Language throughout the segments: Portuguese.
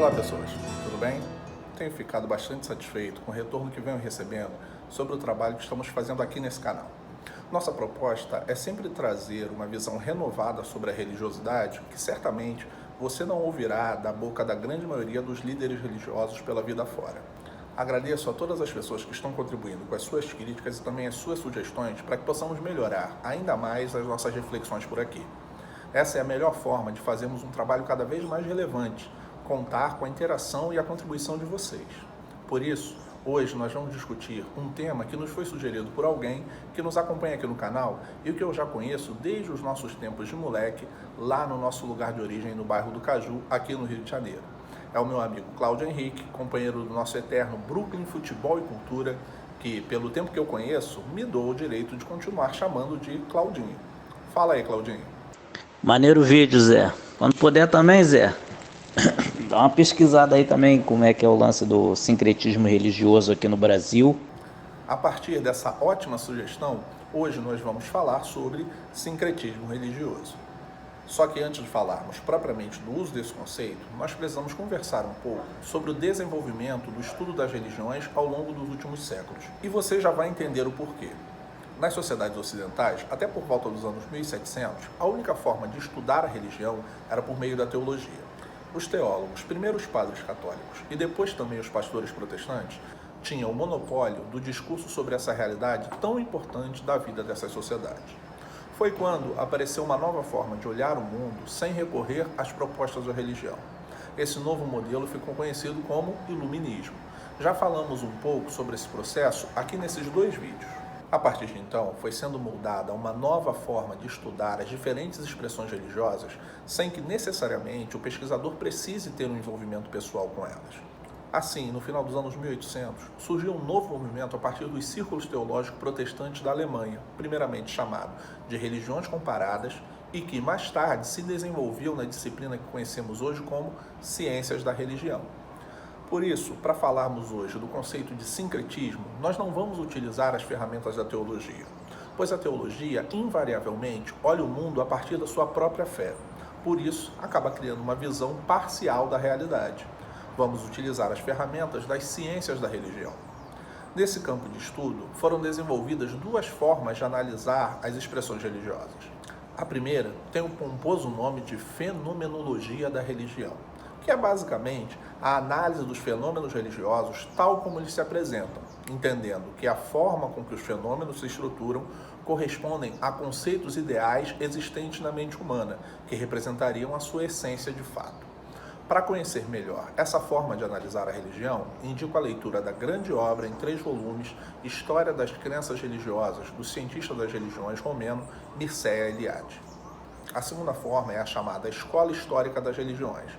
Olá pessoas, tudo bem? Tenho ficado bastante satisfeito com o retorno que venho recebendo sobre o trabalho que estamos fazendo aqui nesse canal. Nossa proposta é sempre trazer uma visão renovada sobre a religiosidade que certamente você não ouvirá da boca da grande maioria dos líderes religiosos pela vida fora. Agradeço a todas as pessoas que estão contribuindo com as suas críticas e também as suas sugestões para que possamos melhorar ainda mais as nossas reflexões por aqui. Essa é a melhor forma de fazermos um trabalho cada vez mais relevante, contar com a interação e a contribuição de vocês. Por isso, hoje nós vamos discutir um tema que nos foi sugerido por alguém que nos acompanha aqui no canal e o que eu já conheço desde os nossos tempos de moleque, lá no nosso lugar de origem, no bairro do Caju, aqui no Rio de Janeiro. É o meu amigo Cláudio Henrique, companheiro do nosso eterno Brooklyn Futebol e Cultura, que, pelo tempo que eu conheço, me dou o direito de continuar chamando de Claudinho. Fala aí, Claudinho. Maneiro vídeo, Zé. Quando puder também, Zé, dá uma pesquisada aí também como é que é o lance do sincretismo religioso aqui no Brasil. A partir dessa ótima sugestão, hoje nós vamos falar sobre sincretismo religioso. Só que antes de falarmos propriamente do uso desse conceito, nós precisamos conversar um pouco sobre o desenvolvimento do estudo das religiões ao longo dos últimos séculos. E você já vai entender o porquê. Nas sociedades ocidentais, até por volta dos anos 1700, a única forma de estudar a religião era por meio da teologia. Os teólogos, primeiro os padres católicos e depois também os pastores protestantes, tinham o monopólio do discurso sobre essa realidade tão importante da vida dessas sociedades. Foi quando apareceu uma nova forma de olhar o mundo sem recorrer às propostas da religião. Esse novo modelo ficou conhecido como Iluminismo. Já falamos um pouco sobre esse processo aqui nesses dois vídeos. A partir de então, foi sendo moldada uma nova forma de estudar as diferentes expressões religiosas, sem que necessariamente o pesquisador precise ter um envolvimento pessoal com elas. Assim, no final dos anos 1800, surgiu um novo movimento a partir dos círculos teológicos protestantes da Alemanha, primeiramente chamado de religiões comparadas, e que mais tarde se desenvolveu na disciplina que conhecemos hoje como ciências da religião. Por isso, para falarmos hoje do conceito de sincretismo, nós não vamos utilizar as ferramentas da teologia, pois a teologia, invariavelmente, olha o mundo a partir da sua própria fé. Por isso, acaba criando uma visão parcial da realidade. Vamos utilizar as ferramentas das ciências da religião. Nesse campo de estudo, foram desenvolvidas duas formas de analisar as expressões religiosas. A primeira tem o pomposo nome de fenomenologia da religião, que é basicamente a análise dos fenômenos religiosos tal como eles se apresentam, entendendo que a forma com que os fenômenos se estruturam correspondem a conceitos ideais existentes na mente humana, que representariam a sua essência de fato. Para conhecer melhor essa forma de analisar a religião, indico a leitura da grande obra em 3 volumes, História das Crenças Religiosas, do cientista das religiões romeno Mircea Eliade. A segunda forma é a chamada Escola Histórica das Religiões.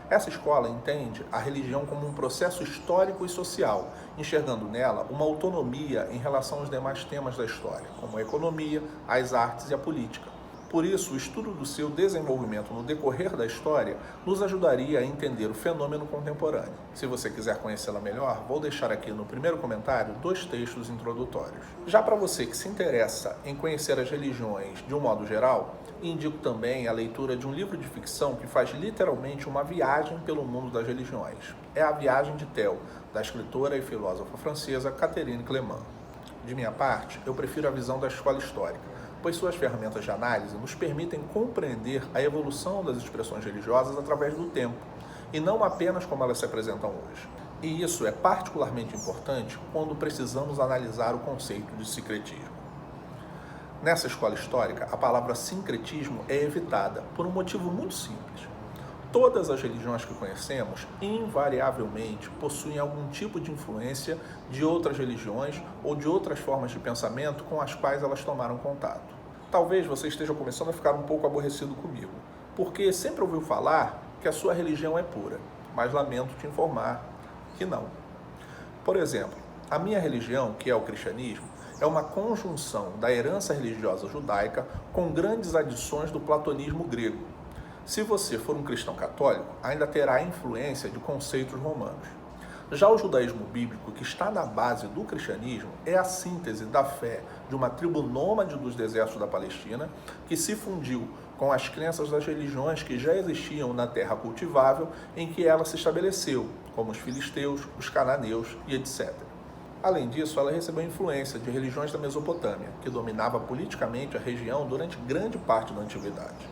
Essa escola entende a religião como um processo histórico e social, enxergando nela uma autonomia em relação aos demais temas da história, como a economia, as artes e a política. Por isso, o estudo do seu desenvolvimento no decorrer da história nos ajudaria a entender o fenômeno contemporâneo. Se você quiser conhecê-la melhor, vou deixar aqui no primeiro comentário 2 textos introdutórios. Já para você que se interessa em conhecer as religiões de um modo geral, indico também a leitura de um livro de ficção que faz literalmente uma viagem pelo mundo das religiões. É A Viagem de Théo, da escritora e filósofa francesa Catherine Clément. De minha parte, eu prefiro a visão da escola histórica, pois suas ferramentas de análise nos permitem compreender a evolução das expressões religiosas através do tempo, e não apenas como elas se apresentam hoje. E isso é particularmente importante quando precisamos analisar o conceito de sincretismo. Nessa escola histórica, a palavra sincretismo é evitada por um motivo muito simples. Todas as religiões que conhecemos, invariavelmente, possuem algum tipo de influência de outras religiões ou de outras formas de pensamento com as quais elas tomaram contato. Talvez você esteja começando a ficar um pouco aborrecido comigo, porque sempre ouviu falar que a sua religião é pura, mas lamento te informar que não. Por exemplo, a minha religião, que é o cristianismo, é uma conjunção da herança religiosa judaica com grandes adições do platonismo grego. Se você for um cristão católico, ainda terá a influência de conceitos romanos. Já o judaísmo bíblico, que está na base do cristianismo, é a síntese da fé de uma tribo nômade dos desertos da Palestina, que se fundiu com as crenças das religiões que já existiam na terra cultivável em que ela se estabeleceu, como os filisteus, os cananeus e etc. Além disso, ela recebeu influência de religiões da Mesopotâmia, que dominava politicamente a região durante grande parte da antiguidade.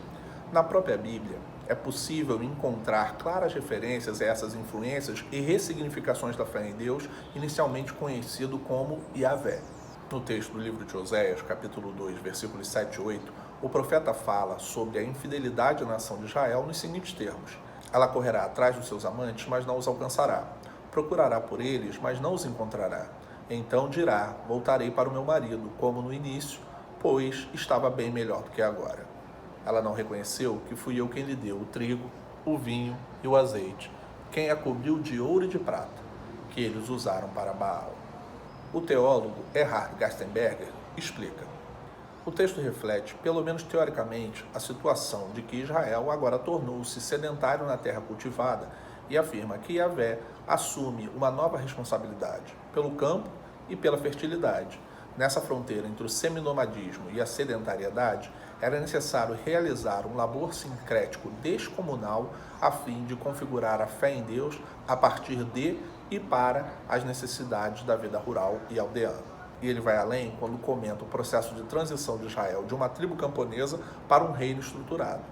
Na própria Bíblia, é possível encontrar claras referências a essas influências e ressignificações da fé em Deus, inicialmente conhecido como Yahvé. No texto do livro de Oséias, capítulo 2, versículos 7 e 8, o profeta fala sobre a infidelidade da nação de Israel nos seguintes termos: ela correrá atrás dos seus amantes, mas não os alcançará. Procurará por eles, mas não os encontrará. Então dirá: voltarei para o meu marido, como no início, pois estava bem melhor do que agora. Ela não reconheceu que fui eu quem lhe deu o trigo, o vinho e o azeite, quem a cobriu de ouro e de prata, que eles usaram para Baal. O teólogo Erhard Garstenberger explica: o texto reflete, pelo menos teoricamente, a situação de que Israel agora tornou-se sedentário na terra cultivada e afirma que Yahvé assume uma nova responsabilidade pelo campo e pela fertilidade. Nessa fronteira entre o seminomadismo e a sedentariedade, era necessário realizar um labor sincrético descomunal a fim de configurar a fé em Deus a partir de e para as necessidades da vida rural e aldeana. E ele vai além quando comenta o processo de transição de Israel de uma tribo camponesa para um reino estruturado.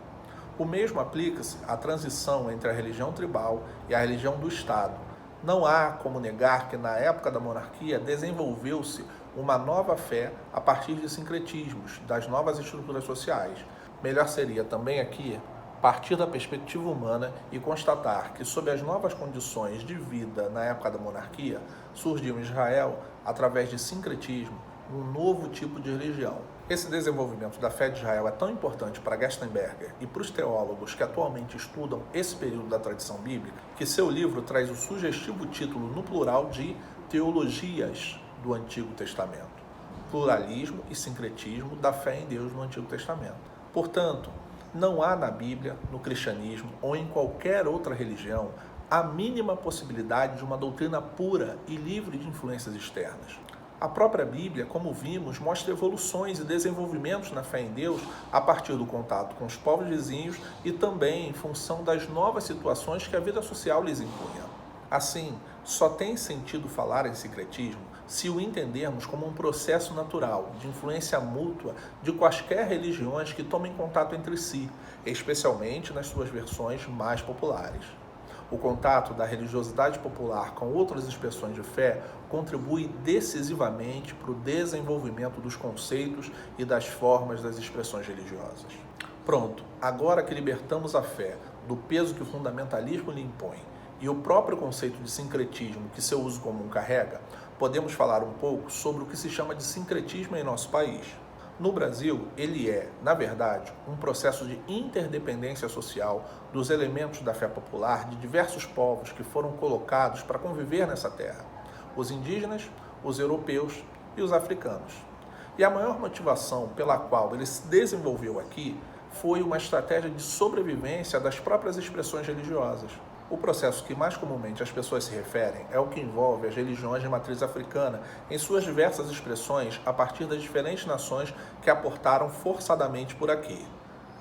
O mesmo aplica-se à transição entre a religião tribal e a religião do Estado. Não há como negar que na época da monarquia desenvolveu-se uma nova fé a partir de sincretismos das novas estruturas sociais. Melhor seria também aqui partir da perspectiva humana e constatar que, sob as novas condições de vida na época da monarquia, surgiu em Israel, através de sincretismo, um novo tipo de religião. Esse desenvolvimento da fé de Israel é tão importante para Gerstenberger e para os teólogos que atualmente estudam esse período da tradição bíblica, que seu livro traz o sugestivo título no plural de Teologias do Antigo Testamento, pluralismo e sincretismo da fé em Deus no Antigo Testamento. Portanto, não há na Bíblia, no cristianismo ou em qualquer outra religião a mínima possibilidade de uma doutrina pura e livre de influências externas. A própria Bíblia, como vimos, mostra evoluções e desenvolvimentos na fé em Deus a partir do contato com os povos vizinhos e também em função das novas situações que a vida social lhes impunha. Assim, só tem sentido falar em sincretismo se o entendermos como um processo natural de influência mútua de quaisquer religiões que tomem contato entre si, especialmente nas suas versões mais populares. O contato da religiosidade popular com outras expressões de fé contribui decisivamente para o desenvolvimento dos conceitos e das formas das expressões religiosas. Pronto, agora que libertamos a fé do peso que o fundamentalismo lhe impõe e o próprio conceito de sincretismo que seu uso comum carrega, podemos falar um pouco sobre o que se chama de sincretismo em nosso país. No Brasil, ele é, na verdade, um processo de interdependência social dos elementos da fé popular de diversos povos que foram colocados para conviver nessa terra: os indígenas, os europeus e os africanos. E a maior motivação pela qual ele se desenvolveu aqui foi uma estratégia de sobrevivência das próprias expressões religiosas. O processo que mais comumente as pessoas se referem é o que envolve as religiões de matriz africana em suas diversas expressões a partir das diferentes nações que aportaram forçadamente por aqui.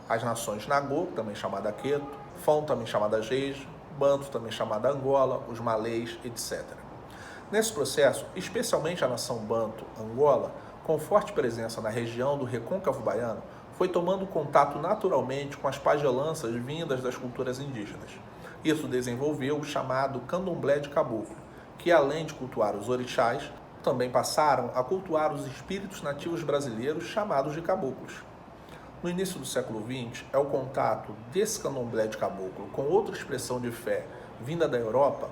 As nações Nagô, também chamada Queto, Fon, também chamada Jeje, Banto, também chamada Angola, os malês, etc. Nesse processo, especialmente a nação Banto, Angola, com forte presença na região do Recôncavo Baiano, foi tomando contato naturalmente com as pagelanças vindas das culturas indígenas. Isso desenvolveu o chamado candomblé de caboclo, que além de cultuar os orixás, também passaram a cultuar os espíritos nativos brasileiros chamados de caboclos. No início do século XX, é o contato desse candomblé de caboclo com outra expressão de fé vinda da Europa,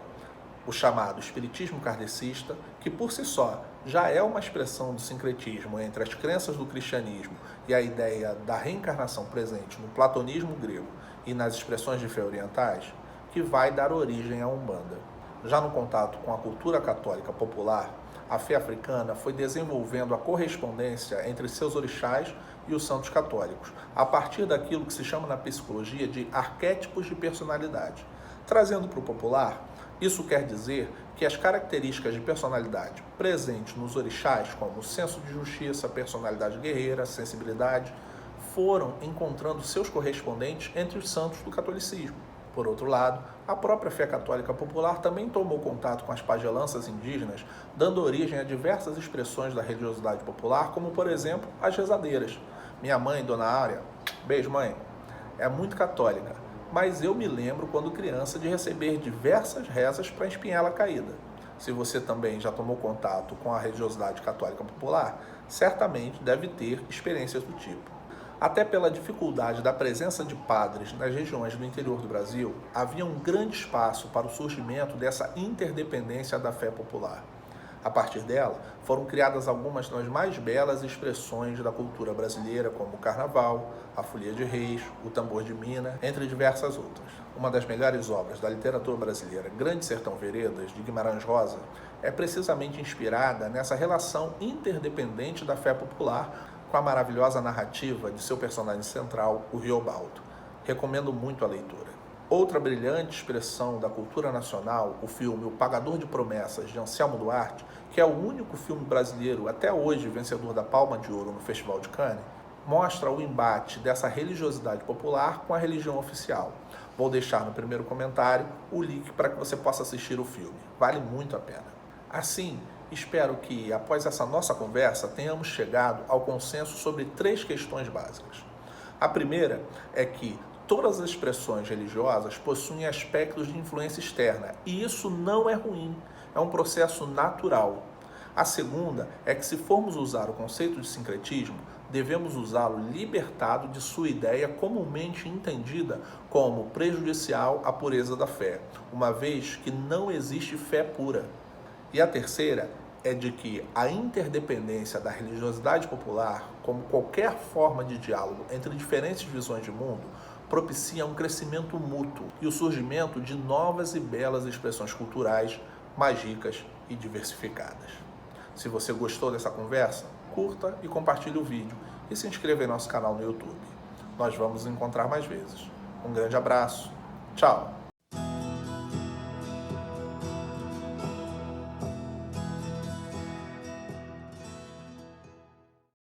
o chamado espiritismo kardecista, que por si só já é uma expressão do sincretismo entre as crenças do cristianismo e a ideia da reencarnação presente no platonismo grego e nas expressões de fé orientais, que vai dar origem à Umbanda. Já no contato com a cultura católica popular, a fé africana foi desenvolvendo a correspondência entre seus orixás e os santos católicos, a partir daquilo que se chama na psicologia de arquétipos de personalidade. Trazendo para o popular, Isso quer dizer que as características de personalidade presentes nos orixás, como senso de justiça, personalidade guerreira, sensibilidade, foram encontrando seus correspondentes entre os santos do catolicismo. Por outro lado, a própria fé católica popular também tomou contato com as pagelanças indígenas, dando origem a diversas expressões da religiosidade popular, como, por exemplo, as rezadeiras. Minha mãe, Dona Áurea, beijo mãe, é muito católica, mas eu me lembro quando criança de receber diversas rezas para a espinhela caída. Se você também já tomou contato com a religiosidade católica popular, certamente deve ter experiências do tipo. Até pela dificuldade da presença de padres nas regiões do interior do Brasil, havia um grande espaço para o surgimento dessa interdependência da fé popular. A partir dela, foram criadas algumas das mais belas expressões da cultura brasileira, como o carnaval, a folia de reis, o tambor de mina, entre diversas outras. Uma das melhores obras da literatura brasileira, Grande Sertão Veredas, de Guimarães Rosa, é precisamente inspirada nessa relação interdependente da fé popular com a maravilhosa narrativa de seu personagem central, o Riobaldo. Recomendo muito a leitura. Outra brilhante expressão da cultura nacional, o filme O Pagador de Promessas, de Anselmo Duarte, que é o único filme brasileiro até hoje vencedor da Palma de Ouro no Festival de Cannes, mostra o embate dessa religiosidade popular com a religião oficial. Vou deixar no primeiro comentário o link para que você possa assistir o filme. Vale muito a pena. Assim, espero que, após essa nossa conversa, tenhamos chegado ao consenso sobre 3 questões básicas. A primeira é que todas as expressões religiosas possuem aspectos de influência externa, e isso não é ruim, é um processo natural. A segunda é que, se formos usar o conceito de sincretismo, devemos usá-lo libertado de sua ideia comumente entendida como prejudicial à pureza da fé, uma vez que não existe fé pura. E a terceira é de que a interdependência da religiosidade popular, como qualquer forma de diálogo entre diferentes visões de mundo, propicia um crescimento mútuo e o surgimento de novas e belas expressões culturais mais ricas e diversificadas. Se você gostou dessa conversa, curta e compartilhe o vídeo e se inscreva em nosso canal no YouTube. Nós vamos nos encontrar mais vezes. Um grande abraço. Tchau!